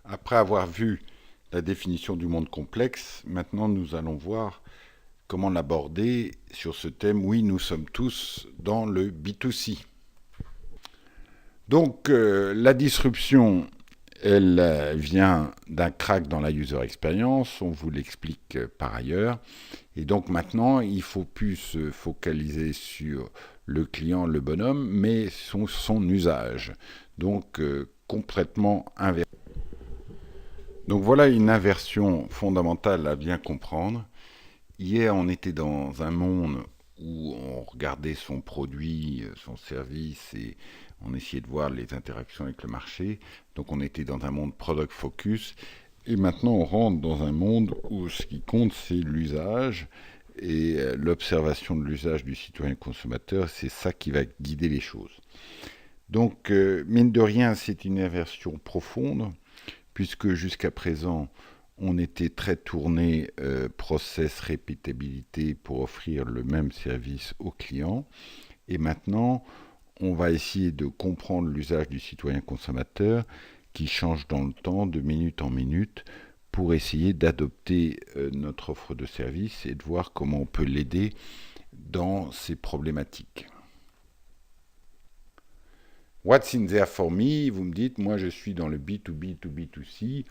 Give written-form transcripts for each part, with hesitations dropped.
Après avoir vu la définition du monde complexe, maintenant nous allons voir comment l'aborder sur ce thème. Oui, nous sommes tous dans le B2C. Donc la disruption, elle vient d'un crack dans la user experience, on vous l'explique par ailleurs. Et donc maintenant, il ne faut plus se focaliser sur le client, le bonhomme, mais son usage. Donc complètement inversé. Donc voilà une inversion fondamentale à bien comprendre. Hier, on était dans un monde où on regardait son produit, son service et on essayait de voir les interactions avec le marché. Donc on était dans un monde product focus. Et maintenant, on rentre dans un monde où ce qui compte, c'est l'usage et l'observation de l'usage du citoyen consommateur. C'est ça qui va guider les choses. Donc, mine de rien, c'est une inversion profonde puisque jusqu'à présent, on était très tourné process répétabilité pour offrir le même service aux clients. Et maintenant, on va essayer de comprendre l'usage du citoyen consommateur qui change dans le temps, de minute en minute, pour essayer d'adopter notre offre de service et de voir comment on peut l'aider dans ces problématiques. What's in there for me? Vous me dites, moi je suis dans le B2B to B2C.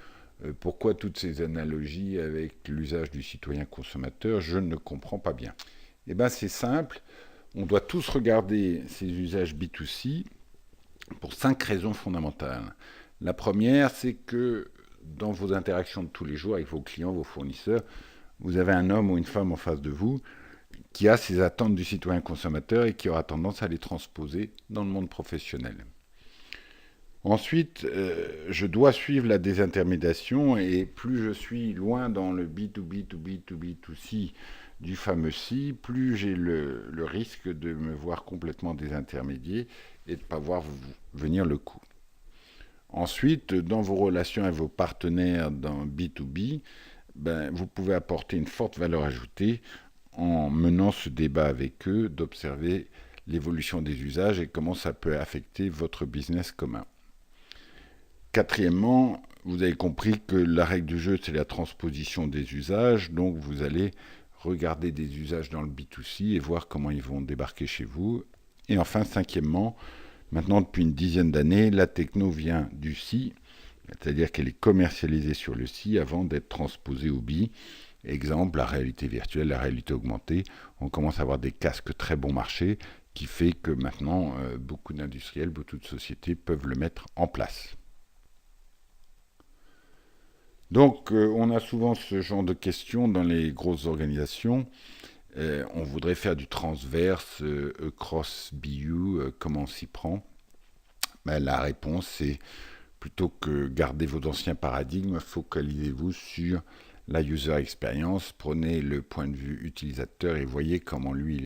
Pourquoi toutes ces analogies avec l'usage du citoyen consommateur? Je ne comprends pas bien. Eh bien c'est simple, on doit tous regarder ces usages B2C pour 5 raisons fondamentales. La première, c'est que dans vos interactions de tous les jours avec vos clients, vos fournisseurs, vous avez un homme ou une femme en face de vous qui a ses attentes du citoyen consommateur et qui aura tendance à les transposer dans le monde professionnel. Ensuite, je dois suivre la désintermédiation et plus je suis loin dans le B2B, to B, to B, to C du fameux C, plus j'ai le risque de me voir complètement désintermédié et de ne pas voir venir le coup. Ensuite, dans vos relations avec vos partenaires dans B2B, vous pouvez apporter une forte valeur ajoutée en menant ce débat avec eux, d'observer l'évolution des usages et comment ça peut affecter votre business commun. Quatrièmement, vous avez compris que la règle du jeu, c'est la transposition des usages, donc vous allez regarder des usages dans le B2C et voir comment ils vont débarquer chez vous. Et enfin, cinquièmement, maintenant depuis une dizaine d'années, la techno vient du C, c'est-à-dire qu'elle est commercialisée sur le C avant d'être transposée au B. Exemple, la réalité virtuelle, la réalité augmentée. On commence à avoir des casques très bon marché qui fait que maintenant, beaucoup d'industriels, beaucoup de sociétés peuvent le mettre en place. Donc, on a souvent ce genre de questions dans les grosses organisations. On voudrait faire du transverse, cross BU, comment on s'y prend? La réponse, c'est plutôt que garder vos anciens paradigmes, focalisez-vous sur la user experience, prenez le point de vue utilisateur et voyez comment lui